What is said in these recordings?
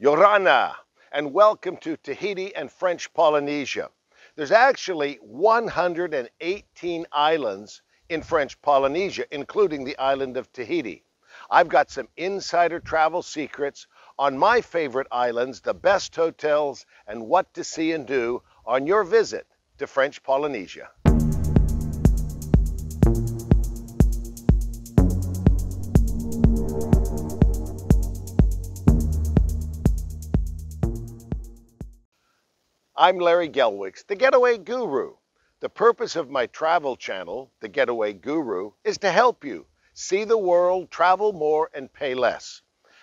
Yorana, and welcome to Tahiti and French Polynesia. There's actually 118 islands in French Polynesia, including the island of Tahiti. I've got some insider travel secrets on my favorite islands, the best hotels, and what to see and do on your visit to French Polynesia. I'm Larry Gelwicks, the Getaway Guru. The purpose of my travel channel, the Getaway Guru, is to help you see the world, travel more, and pay less.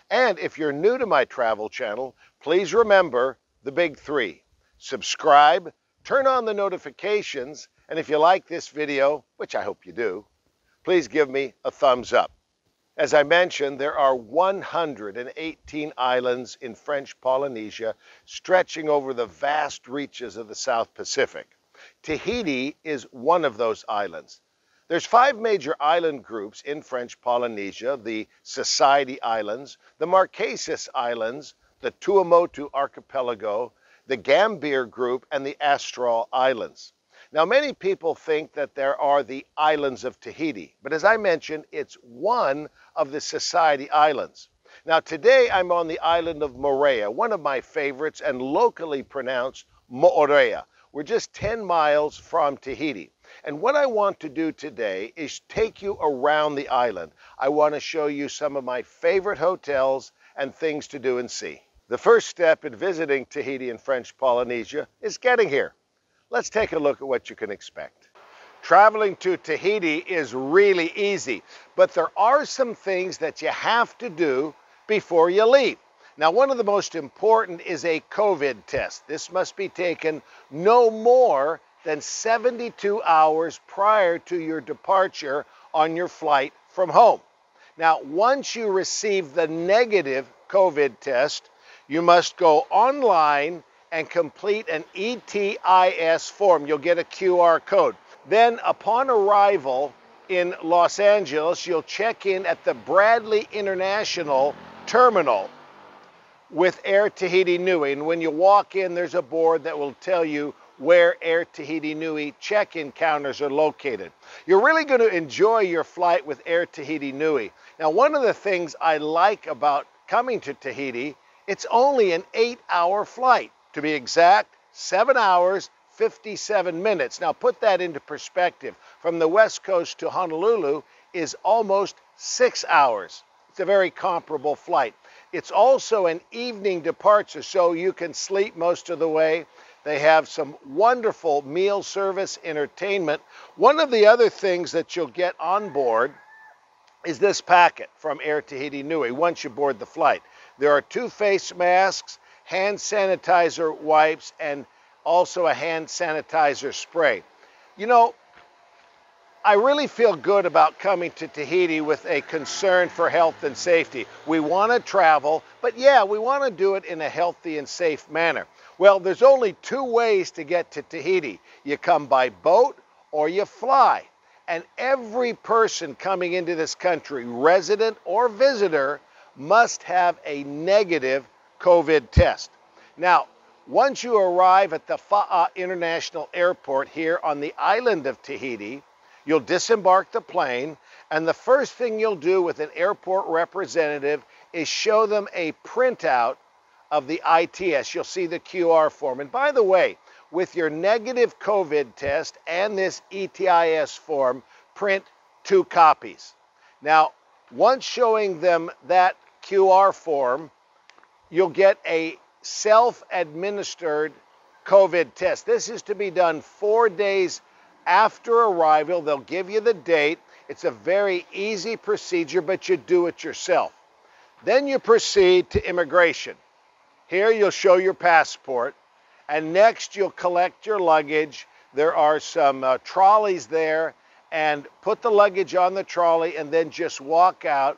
And if you're new to my travel channel, please remember the big three. Subscribe, turn on the notifications, and if you like this video, which I hope you do, please give me a thumbs up. As I mentioned, there are 118 islands in French Polynesia, stretching over the vast reaches of the South Pacific. Tahiti is one of those islands. There's 5 major island groups in French Polynesia: the Society Islands, the Marquesas Islands, the Tuamotu Archipelago, the Gambier Group, and the Astral Islands. Now, many people think that there are the islands of Tahiti, but as I mentioned, it's one of the Society Islands. Now, today I'm on the island of Moorea, one of my favorites, and locally pronounced Moorea. We're just 10 miles from Tahiti. And what I want to do today is take you around the island. I want to show you some of my favorite hotels and things to do and see. The first step in visiting Tahiti and French Polynesia is getting here. Let's take a look at what you can expect. Traveling to Tahiti is really easy, but there are some things that you have to do before you leave. Now, one of the most important is a COVID test. This must be taken no more than 72 hours prior to your departure on your flight from home. Now, once you receive the negative COVID test, you must go online and complete an ETIS form. You'll get a QR code. Then upon arrival in Los Angeles, you'll check in at the Bradley International Terminal with Air Tahiti Nui. And when you walk in, there's a board that will tell you where Air Tahiti Nui check-in counters are located. You're really going to enjoy your flight with Air Tahiti Nui. Now, one of the things I like about coming to Tahiti, it's only an 8-hour flight. To be exact, 7 hours, 57 minutes. Now put that into perspective. From the West Coast to Honolulu is almost 6 hours. It's a very comparable flight. It's also an evening departure, so you can sleep most of the way. They have some wonderful meal service, entertainment. One of the other things that you'll get on board is this packet from Air Tahiti Nui once you board the flight. There are 2 face masks, hand sanitizer wipes, and also a hand sanitizer spray. You know, I really feel good about coming to Tahiti with a concern for health and safety. We want to travel, but yeah, we want to do it in a healthy and safe manner. Well, there's only 2 ways to get to Tahiti. You come by boat or you fly. And every person coming into this country, resident or visitor, must have a negative COVID test. Now, once you arrive at the Fa'a International Airport here on the island of Tahiti, you'll disembark the plane, and the first thing you'll do with an airport representative is show them a printout of the ITS. You'll see the QR form. And by the way, with your negative COVID test and this ETIS form, print 2 copies. Now, once showing them that QR form, you'll get a self-administered COVID test. This is to be done 4 days after arrival. They'll give you the date. It's a very easy procedure, but you do it yourself. Then you proceed to immigration. Here you'll show your passport, and next you'll collect your luggage. There are some trolleys there, and put the luggage on the trolley and then just walk out.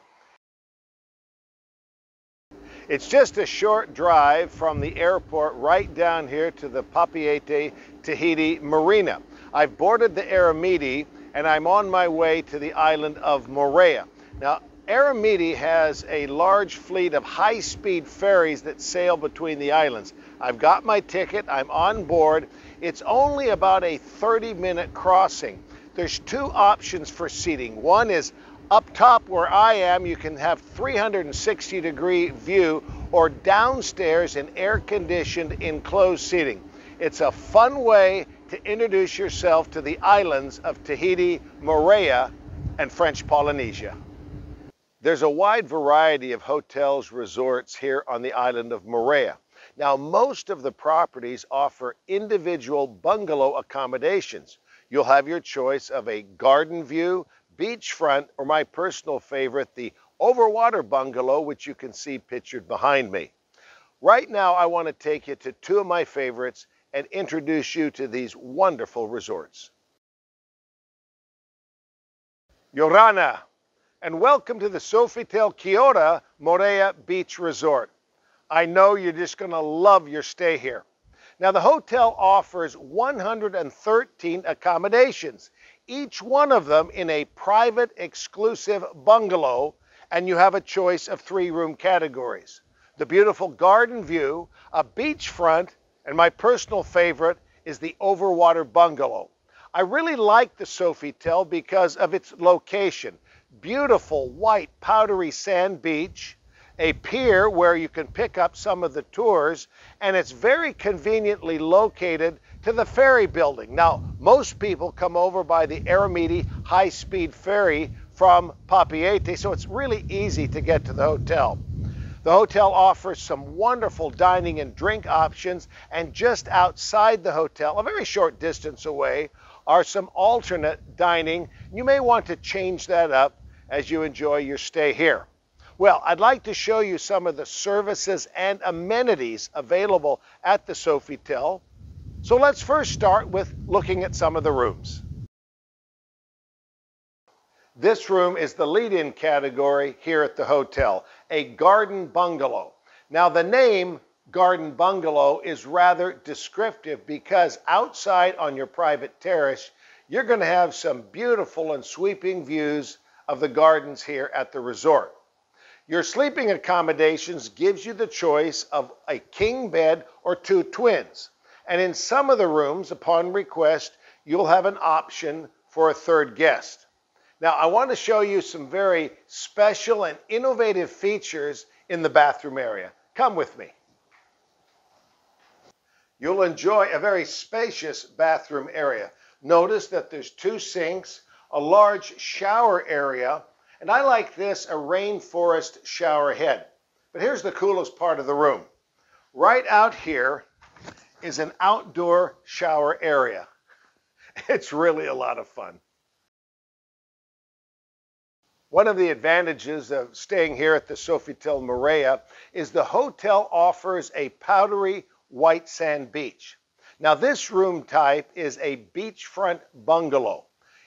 It's just a short drive from the airport right down here to the Papeete Tahiti Marina. I've boarded the Aramidi and I'm on my way to the island of Moorea. Now, Aramidi has a large fleet of high-speed ferries that sail between the islands. I've got my ticket, I'm on board. It's only about a 30-minute crossing. There's two options for seating. One is up top where I am, you can have 360-degree view, or downstairs in air-conditioned enclosed seating. It's a fun way to introduce yourself to the islands of Tahiti, Moorea, and French Polynesia. There's a wide variety of hotels, resorts here on the island of Moorea. Now, most of the properties offer individual bungalow accommodations. You'll have your choice of a garden view, beachfront, or my personal favorite, the Overwater Bungalow, which you can see pictured behind me. Right now, I want to take you to two of my favorites and introduce you to these wonderful resorts. Yorana, and welcome to the Sofitel Kyoto Moorea Beach Resort. I know you're just going to love your stay here. Now, the hotel offers 113 accommodations, each one of them in a private, exclusive bungalow, and you have a choice of 3-room categories. The beautiful garden view, a beachfront, and my personal favorite is the Overwater Bungalow. I really like the Sofitel because of its location. Beautiful white powdery sand beach, a pier where you can pick up some of the tours, and it's very conveniently located to the ferry building. Now, most people come over by the Aramidi high-speed ferry from Papeete, so it's really easy to get to the hotel. The hotel offers some wonderful dining and drink options, and just outside the hotel, a very short distance away, are some alternate dining. You may want to change that up as you enjoy your stay here. Well, I'd like to show you some of the services and amenities available at the Sofitel. So let's first start with looking at some of the rooms. This room is the lead-in category here at the hotel, a garden bungalow. Now, the name garden bungalow is rather descriptive because outside on your private terrace, you're going to have some beautiful and sweeping views of the gardens here at the resort. Your sleeping accommodations gives you the choice of a king bed or 2 twins. And in some of the rooms, upon request, you'll have an option for a 3rd guest. Now, I want to show you some very special and innovative features in the bathroom area. Come with me. You'll enjoy a very spacious bathroom area. Notice that there's 2 sinks, a large shower area, and I like this, a rainforest shower head. But here's the coolest part of the room. Right out here is an outdoor shower area. It's really a lot of fun. One of the advantages of staying here at the Sofitel Moorea is the hotel offers a powdery white sand beach. Now, this room type is a beachfront bungalow.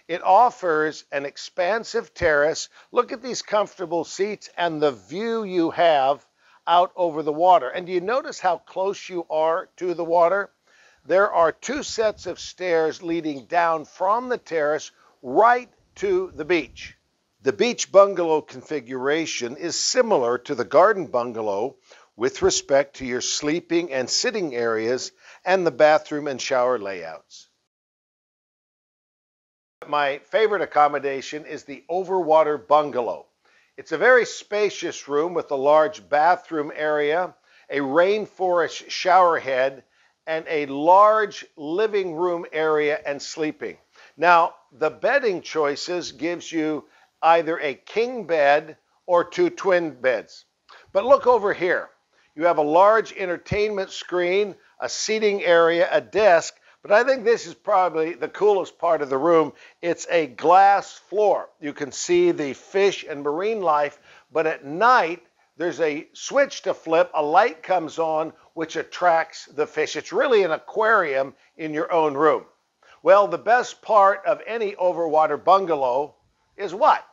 It offers an expansive terrace. Look at these comfortable seats and the view you have out over the water. And do you notice how close you are to the water? There are 2 sets of stairs leading down from the terrace right to the beach. The beach bungalow configuration is similar to the garden bungalow with respect to your sleeping and sitting areas and the bathroom and shower layouts. My favorite accommodation is the Overwater Bungalow. It's a very spacious room with a large bathroom area, a rainforest shower head, and a large living room area and sleeping. Now, the bedding choices gives you either a king bed or 2 twin beds. But look over here. You have a large entertainment screen, a seating area, a desk, but I think this is probably the coolest part of the room. It's a glass floor. You can see the fish and marine life, but at night, there's a switch to flip, a light comes on, which attracts the fish. It's really an aquarium in your own room. Well, the best part of any overwater bungalow is what?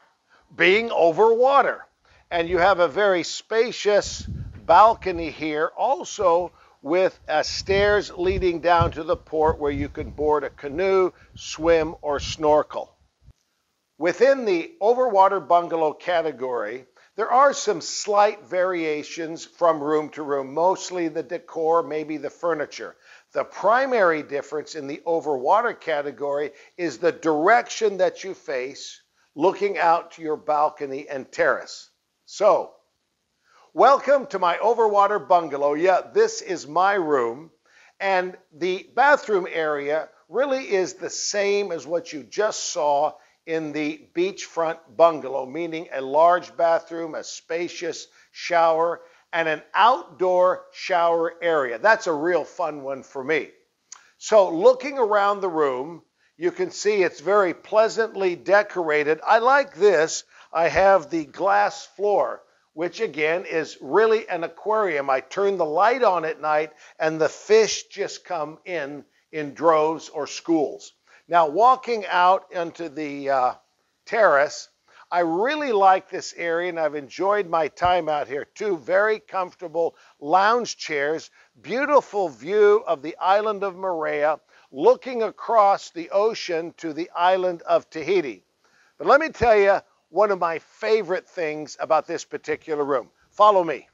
Being over water. And you have a very spacious balcony here, also with stairs leading down to the port where you can board a canoe, swim, or snorkel. Within the Overwater Bungalow category, there are some slight variations from room to room, mostly the decor, maybe the furniture. The primary difference in the Overwater category is the direction that you face looking out to your balcony and terrace. So, welcome to my Overwater Bungalow. Yeah, this is my room, and the bathroom area really is the same as what you just saw in the beachfront bungalow, meaning a large bathroom, a spacious shower, and an outdoor shower area. That's a real fun one for me. So looking around the room, you can see it's very pleasantly decorated. I like this. I have the glass floor, which again is really an aquarium. I turn the light on at night and the fish just come in droves or schools. Now, walking out into the terrace, I really like this area, and I've enjoyed my time out here. Two very comfortable lounge chairs, beautiful view of the island of Moorea, looking across the ocean to the island of Tahiti. But let me tell you one of my favorite things about this particular room. Follow me.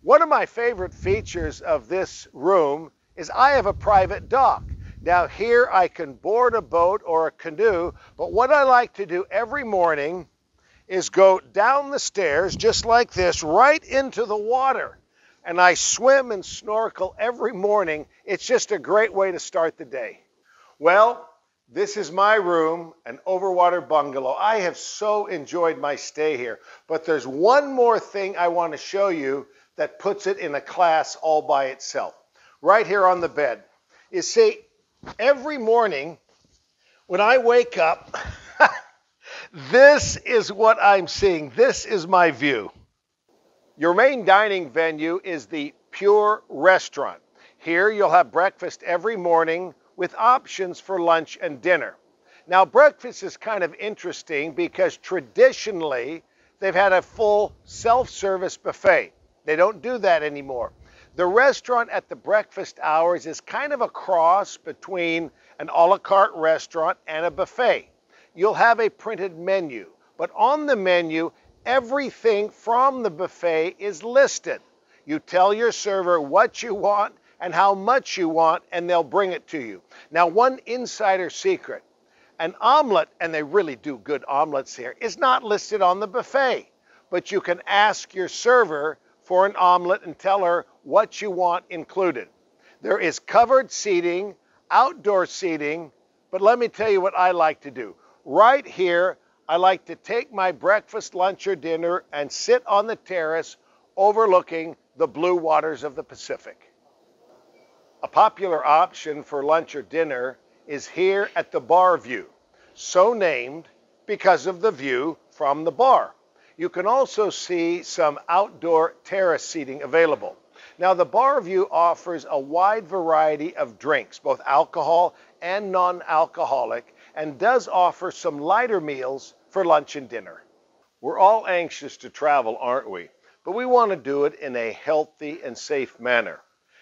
One of my favorite features of this room is I have a private dock. Now here I can board a boat or a canoe, but what I like to do every morning is go down the stairs just like this, right into the water. And I swim and snorkel every morning. It's just a great way to start the day. Well, this is my room, an Overwater Bungalow. I have so enjoyed my stay here, but there's one more thing I want to show you that puts it in a class all by itself. Right here on the bed. You see, every morning when I wake up, this is what I'm seeing. This is my view. Your main dining venue is the Pure Restaurant. Here you'll have breakfast every morning with options for lunch and dinner. Now, breakfast is kind of interesting because traditionally they've had a full self-service buffet. They don't do that anymore. The restaurant at the breakfast hours is kind of a cross between an a la carte restaurant and a buffet. You'll have a printed menu, but on the menu, everything from the buffet is listed. You tell your server what you want and how much you want, and they'll bring it to you. Now, one insider secret, an omelet, and they really do good omelets here, is not listed on the buffet, but you can ask your server for an omelet and tell her what you want included. There is covered seating, outdoor seating, but let me tell you what I like to do. Right here, I like to take my breakfast, lunch, or dinner and sit on the terrace overlooking the blue waters of the Pacific. A popular option for lunch or dinner is here at the bar view, so named because of the view from the bar. You can also see some outdoor terrace seating available. Now, the bar view offers a wide variety of drinks, both alcohol and non-alcoholic, and does offer some lighter meals for lunch and dinner. We're all anxious to travel, aren't we? But we want to do it in a healthy and safe manner.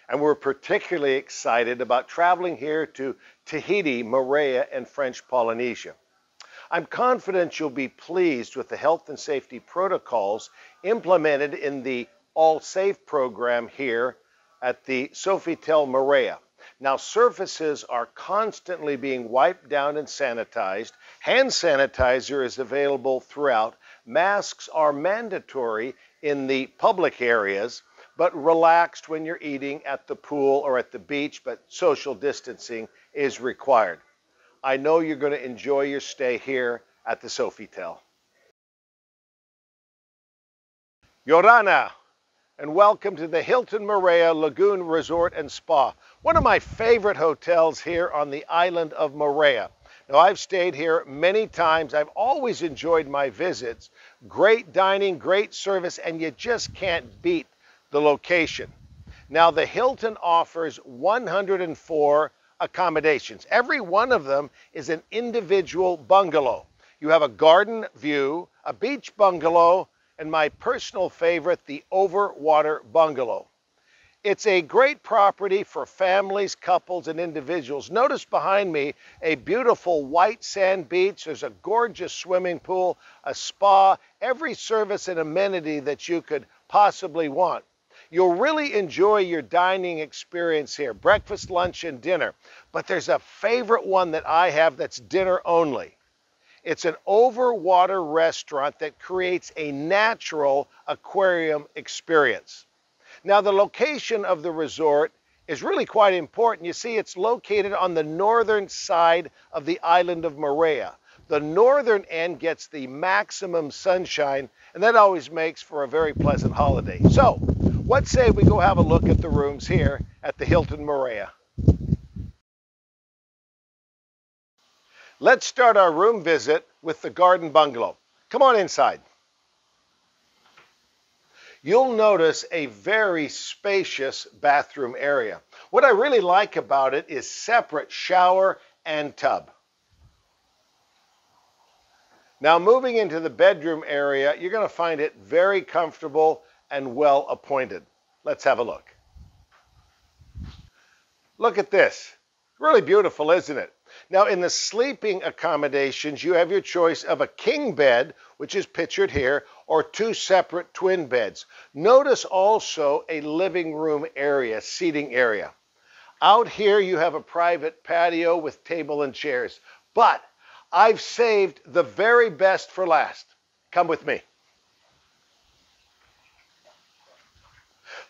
And we're particularly excited about traveling here to Tahiti, Moorea and French Polynesia. I'm confident you'll be pleased with the health and safety protocols implemented in the All Safe program here at the Sofitel Moorea. Now, surfaces are constantly being wiped down and sanitized. Hand sanitizer is available throughout. Masks are mandatory in the public areas, but relaxed when you're eating at the pool or at the beach, but social distancing is required. I know you're going to enjoy your stay here at the Sofitel. Yorana, and welcome to the Hilton Moorea Lagoon Resort and Spa, one of my favorite hotels here on the island of Moorea. Now, I've stayed here many times. I've always enjoyed my visits. Great dining, great service, and you just can't beat the location. Now, the Hilton offers 104 accommodations. Every one of them is an individual bungalow. You have a garden view, a beach bungalow, and my personal favorite, the Overwater Bungalow. It's a great property for families, couples, and individuals. Notice behind me a beautiful white sand beach. There's a gorgeous swimming pool, a spa, every service and amenity that you could possibly want. You'll really enjoy your dining experience here, breakfast, lunch, and dinner. But there's a favorite one that I have that's dinner only. It's an overwater restaurant that creates a natural aquarium experience. Now, the location of the resort is really quite important. You see, it's located on the northern side of the island of Moorea. The northern end gets the maximum sunshine, and that always makes for a very pleasant holiday. So, what say we go have a look at the rooms here at the Hilton Moorea? Let's start our room visit with the garden bungalow. Come on inside. You'll notice a very spacious bathroom area. What I really like about it is separate shower and tub. Now, moving into the bedroom area, you're going to find it very comfortable and well appointed. Let's have a look. Look at this. Really beautiful, isn't it? Now, in the sleeping accommodations, you have your choice of a king bed, which is pictured here, or two separate twin beds. Notice also a living room area, seating area. Out here, you have a private patio with table and chairs. But I've saved the very best for last. Come with me.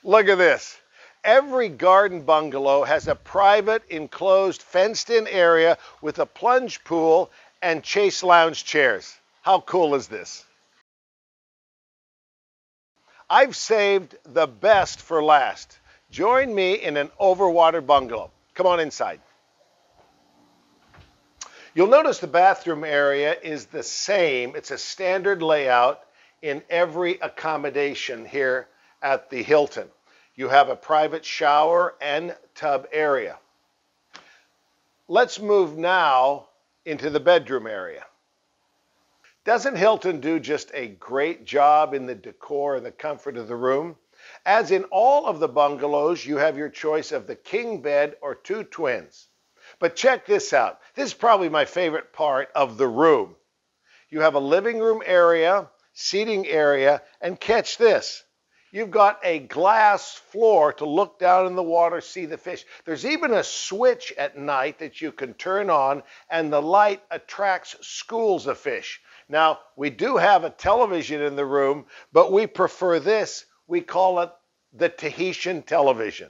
Look at this. Every garden bungalow has a private, enclosed, fenced-in area with a plunge pool and chase lounge chairs. How cool is this? I've saved the best for last. Join me in an overwater bungalow. Come on inside. You'll notice the bathroom area is the same. It's a standard layout in every accommodation here at the Hilton. You have a private shower and tub area. Let's move now into the bedroom area. Doesn't Hilton do just a great job in the decor and the comfort of the room? As in all of the bungalows, you have your choice of the king bed or two twins. But check this out. This is probably my favorite part of the room. You have a living room area, seating area, and catch this. You've got a glass floor to look down in the water, see the fish. There's even a switch at night that you can turn on, and the light attracts schools of fish. Now, we do have a television in the room, but we prefer this. We call it the Tahitian television.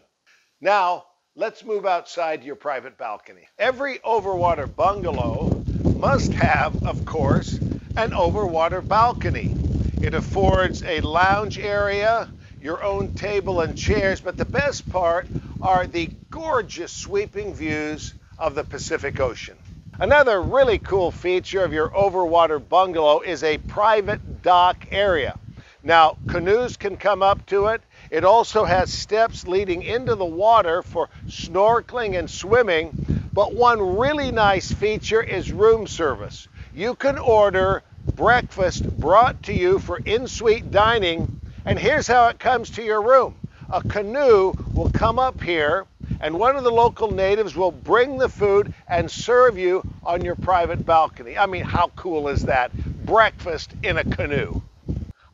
Now, let's move outside to your private balcony. Every overwater bungalow must have, of course, an overwater balcony. It affords a lounge area, your own table and chairs, but the best part are the gorgeous sweeping views of the Pacific Ocean. Another really cool feature of your overwater bungalow is a private dock area. Now, canoes can come up to it. It also has steps leading into the water for snorkeling and swimming, but one really nice feature is room service. You can order breakfast brought to you for in-suite dining, and here's how it comes to your room. A canoe will come up here, and one of the local natives will bring the food and serve you on your private balcony. I mean, how cool is that? Breakfast in a canoe.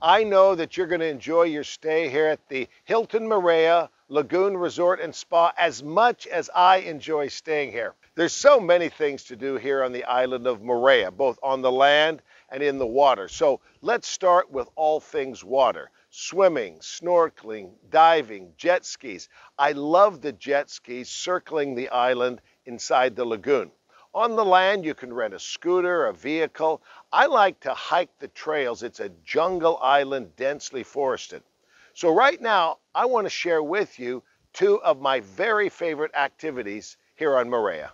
I know that you're going to enjoy your stay here at the Hilton Moorea Lagoon Resort and Spa as much as I enjoy staying here. There's so many things to do here on the island of Moorea, both on the land and in the water. So let's start with all things water. Swimming, snorkeling, diving, jet skis. I love the jet skis circling the island inside the lagoon. On the land, you can rent a scooter, a vehicle. I like to hike the trails. It's a jungle island, densely forested. So right now, I want to share with you two of my very favorite activities here on Moorea.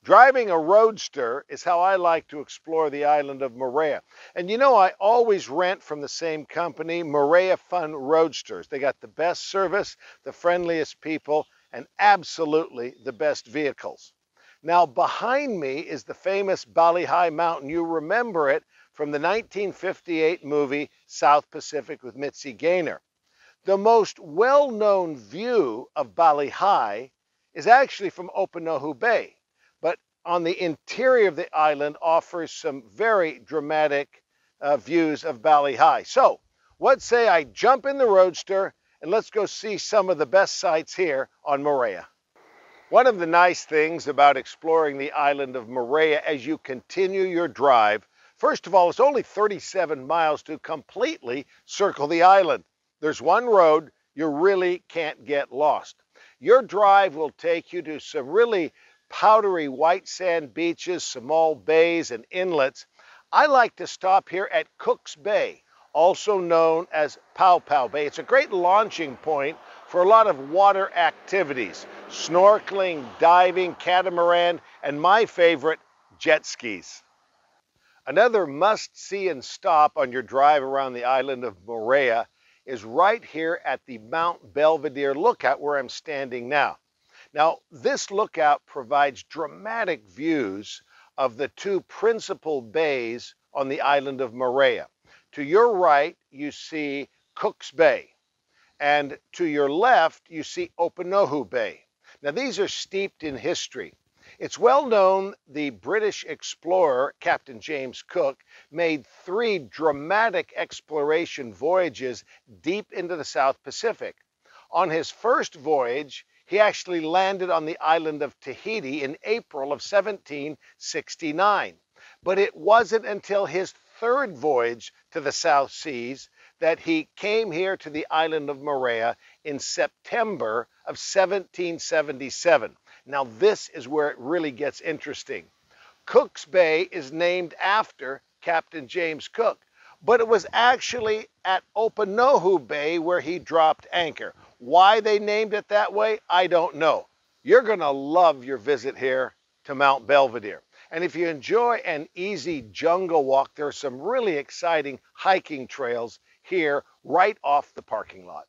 Driving a Roadster is how I like to explore the island of Moorea. And you know, I always rent from the same company, Moorea Fun Roadsters. They got the best service, the friendliest people, and absolutely the best vehicles. Now, behind me is the famous Bali High Mountain. You remember it from the 1958 movie South Pacific with Mitzi Gaynor. The most well-known view of Bali High is actually from Opanohu Bay, but on the interior of the island offers some very dramatic views of Bali High. So, what say I jump in the Roadster and let's go see some of the best sights here on Moorea. One of the nice things about exploring the island of Moorea as you continue your drive, first of all, it's only 37 miles to completely circle the island. There's one road, you really can't get lost. Your drive will take you to some really powdery white sand beaches, small bays and inlets. I like to stop here at Cook's Bay, also known as Pow Pow Bay. It's a great launching point for a lot of water activities, snorkeling, diving, catamaran, and my favorite, jet skis. Another must-see and stop on your drive around the island of Moorea is right here at the Mount Belvedere lookout where I'm standing now. Now, this lookout provides dramatic views of the two principal bays on the island of Moorea. To your right, you see Cook's Bay, and to your left, you see Opanohu Bay. Now, these are steeped in history. It's well known the British explorer, Captain James Cook, made 3 dramatic exploration voyages deep into the South Pacific. On his first voyage, he actually landed on the island of Tahiti in April of 1769. But it wasn't until his 3rd voyage to the South Seas that he came here to the island of Moorea in September of 1777. Now this is where it really gets interesting. Cook's Bay is named after Captain James Cook, but it was actually at Opanohu Bay where he dropped anchor. Why they named it that way, I don't know. You're gonna love your visit here to Mount Belvedere. And if you enjoy an easy jungle walk, there are some really exciting hiking trails here right off the parking lot.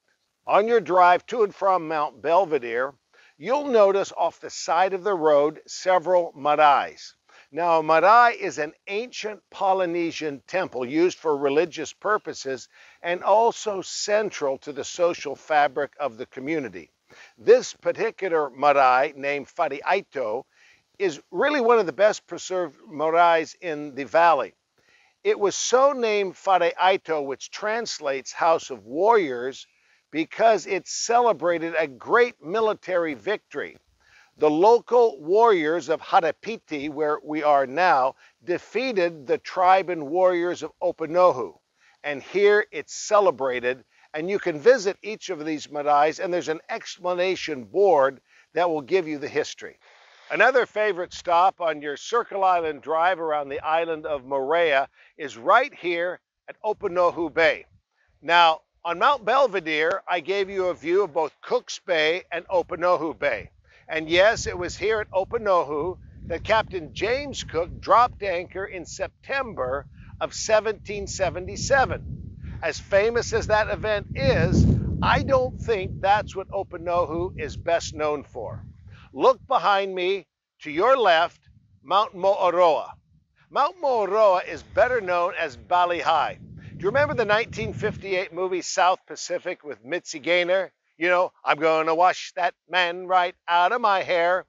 On your drive to and from Mount Belvedere, you'll notice off the side of the road several maraes. Now, a marae is an ancient Polynesian temple used for religious purposes and also central to the social fabric of the community. This particular marae, named Whareaito, is really one of the best preserved maraes in the valley. It was so named Whareaito, which translates House of Warriors, because it celebrated a great military victory. The local warriors of Harapiti, where we are now, defeated the tribe and warriors of Opanohu. And here it's celebrated, and you can visit each of these maraes, and there's an explanation board that will give you the history. Another favorite stop on your Circle Island drive around the island of Moorea is right here at Opanohu Bay. Now, on Mount Belvedere, I gave you a view of both Cook's Bay and Opanohu Bay. And yes, it was here at Opanohu that Captain James Cook dropped anchor in September of 1777. As famous as that event is, I don't think that's what Opanohu is best known for. Look behind me, to your left, Mount Mo'oroa. Mount Mo'oroa is better known as Bali High. Do you remember the 1958 movie South Pacific with Mitzi Gaynor? You know, I'm gonna wash that man right out of my hair.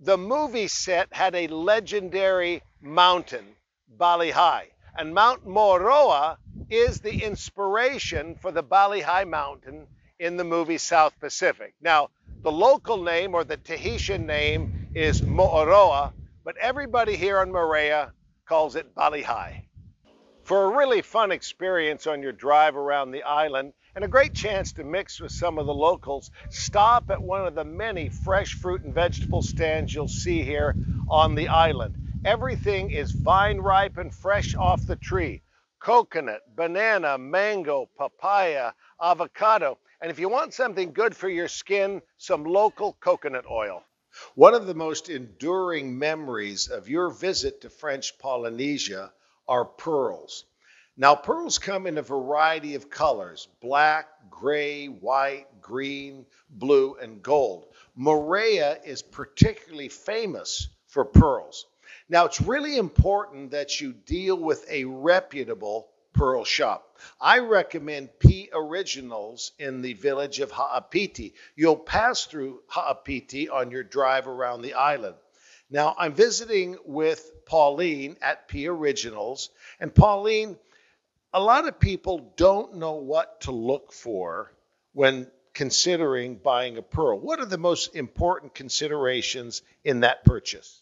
The movie set had a legendary mountain, Bali High, and Mount Mo'oroa is the inspiration for the Bali High mountain in the movie South Pacific. Now, the local name or the Tahitian name is Mo'oroa, but everybody here on Moorea calls it Bali High. For a really fun experience on your drive around the island and a great chance to mix with some of the locals, stop at one of the many fresh fruit and vegetable stands you'll see here on the island. Everything is vine ripe and fresh off the tree. Coconut, banana, mango, papaya, avocado, and if you want something good for your skin, some local coconut oil. One of the most enduring memories of your visit to French Polynesia are pearls. Now, pearls come in a variety of colors: black, gray, white, green, blue, and gold. Moorea is particularly famous for pearls. Now, it's really important that you deal with a reputable pearl shop. I recommend P Originals in the village of Ha'apiti. You'll pass through Ha'apiti on your drive around the island. Now, I'm visiting with Pauline at P Originals. And Pauline, a lot of people don't know what to look for when considering buying a pearl. What are the most important considerations in that purchase?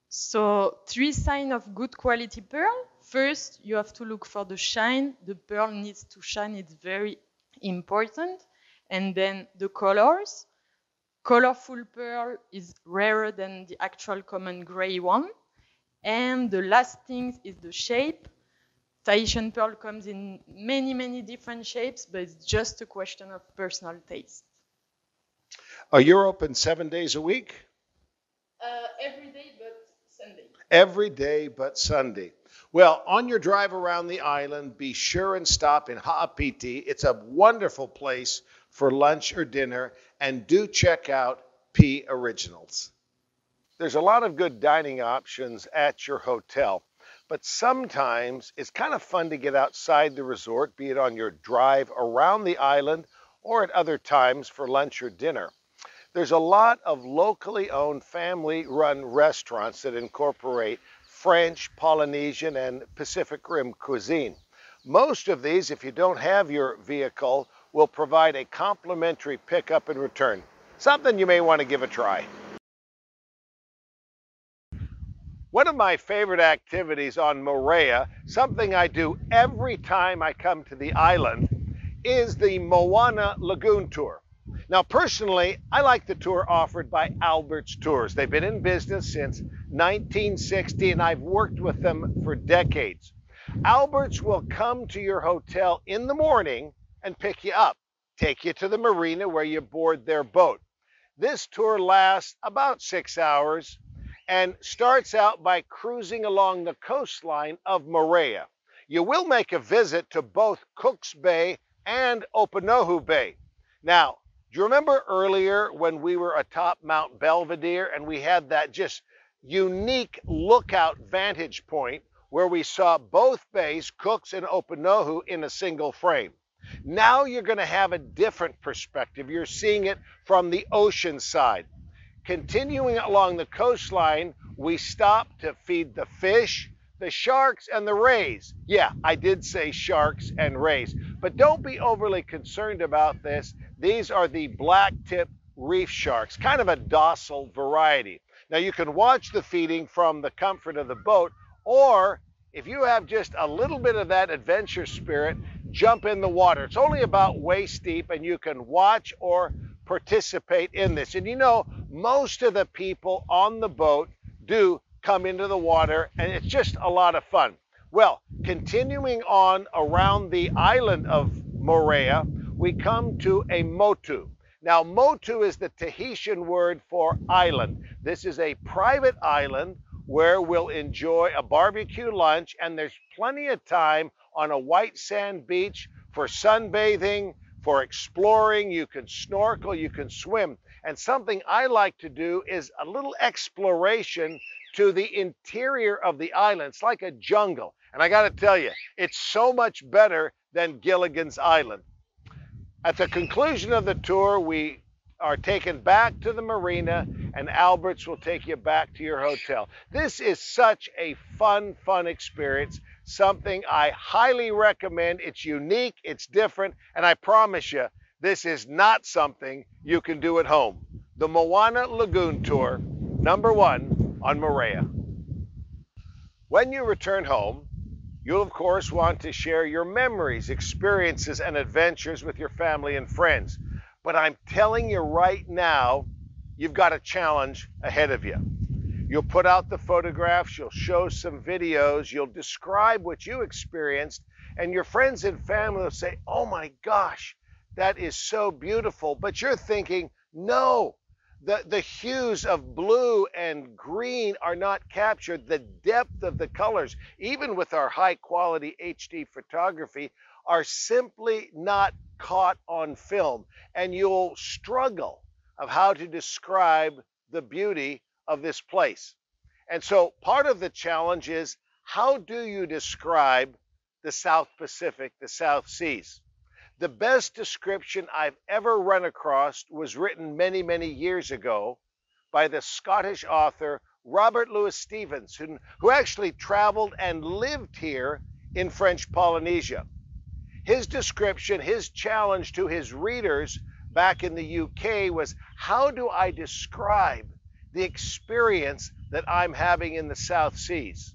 So 3 signs of good quality pearl. First, you have to look for the shine. The pearl needs to shine. It's very important. And then the colors. Colorful pearl is rarer than the actual common gray one. And the last thing is the shape. Tahitian pearl comes in many, many different shapes, but it's just a question of personal taste. You're open 7 days a week? Every day but Sunday. Every day but Sunday. Well, on your drive around the island, be sure and stop in Ha'apiti. It's a wonderful place for lunch or dinner, and do check out P Originals. There's a lot of good dining options at your hotel, but sometimes it's kind of fun to get outside the resort, be it on your drive around the island or at other times for lunch or dinner. There's a lot of locally owned, family-run restaurants that incorporate French, Polynesian, and Pacific Rim cuisine. Most of these, if you don't have your vehicle, will provide a complimentary pickup and return. Something you may want to give a try. One of my favorite activities on Moorea, something I do every time I come to the island, is the Moorea Lagoon tour. Now, personally, I like the tour offered by Albert's Tours. They've been in business since 1960, and I've worked with them for decades. Albert's will come to your hotel in the morning and pick you up, take you to the marina where you board their boat. This tour lasts about 6 hours and starts out by cruising along the coastline of Moorea. You will make a visit to both Cook's Bay and Opanohu Bay. Now, do you remember earlier when we were atop Mount Belvedere and we had that just unique lookout vantage point where we saw both bays, Cook's and Opanohu, in a single frame? Now you're going to have a different perspective. You're seeing it from the ocean side. Continuing along the coastline, we stop to feed the fish, the sharks, and the rays. Yeah, I did say sharks and rays, but don't be overly concerned about this. These are the black-tip reef sharks, kind of a docile variety. Now, you can watch the feeding from the comfort of the boat, or if you have just a little bit of that adventure spirit, jump in the water. It's only about waist deep, and you can watch or participate in this. And you know, most of the people on the boat do come into the water, and it's just a lot of fun. Well, continuing on around the island of Moorea, we come to a motu. Now, motu is the Tahitian word for island. This is a private island where we'll enjoy a barbecue lunch, and there's plenty of time on a white sand beach for sunbathing, for exploring. You can snorkel, you can swim. And something I like to do is a little exploration to the interior of the island. It's like a jungle. And I got to tell you, it's so much better than Gilligan's Island. At the conclusion of the tour, we are taken back to the marina, and Albert's will take you back to your hotel. This is such a fun experience, something I highly recommend. It's unique, it's different, and I promise you, this is not something you can do at home. The Moorea Lagoon Tour, #1 on Moorea. When you return home, you'll of course want to share your memories, experiences, and adventures with your family and friends. But I'm telling you right now, you've got a challenge ahead of you. You'll put out the photographs, you'll show some videos, you'll describe what you experienced, and your friends and family will say, "Oh my gosh, that is so beautiful." But you're thinking, no, the hues of blue and green are not captured. The depth of the colors, even with our high quality HD photography, are simply not caught on film. And you'll struggle of how to describe the beauty of this place. And so part of the challenge is, how do you describe the South Pacific, the South Seas. The best description I've ever run across was written many, many years ago by the Scottish author Robert Louis Stevenson, who actually traveled and lived here in French Polynesia. His description, his challenge to his readers back in the UK was, how do I describe the experience that I'm having in the South Seas?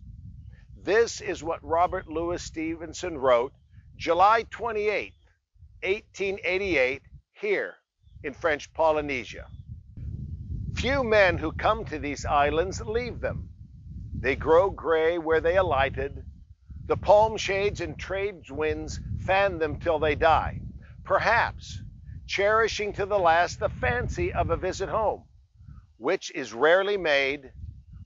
This is what Robert Louis Stevenson wrote July 28, 1888, here in French Polynesia. Few men who come to these islands leave them. They grow gray where they alighted. The palm shades and trade winds fan them till they die, perhaps cherishing to the last the fancy of a visit home, which is rarely made,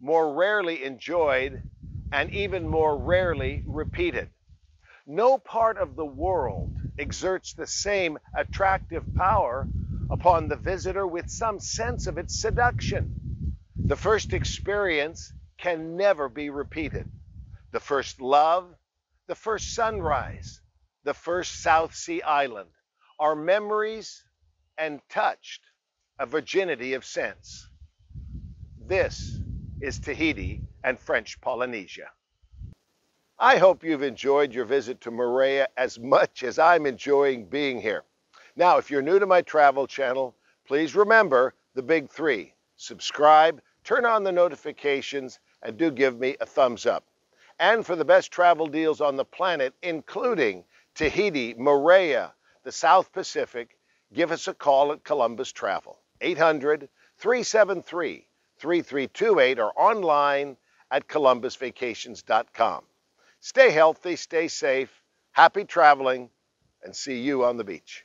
more rarely enjoyed, and even more rarely repeated. No part of the world exerts the same attractive power upon the visitor with some sense of its seduction. The first experience can never be repeated. The first love, the first sunrise, the first South Sea island are memories and touched a virginity of sense. This is Tahiti and French Polynesia. I hope you've enjoyed your visit to Moorea as much as I'm enjoying being here. Now, if you're new to my travel channel, please remember the big three: subscribe, turn on the notifications, and do give me a thumbs up. And for the best travel deals on the planet, including Tahiti, Moorea, the South Pacific, give us a call at Columbus Travel, 800-373-3328, or online at columbusvacations.com. Stay healthy, stay safe, happy traveling, and see you on the beach.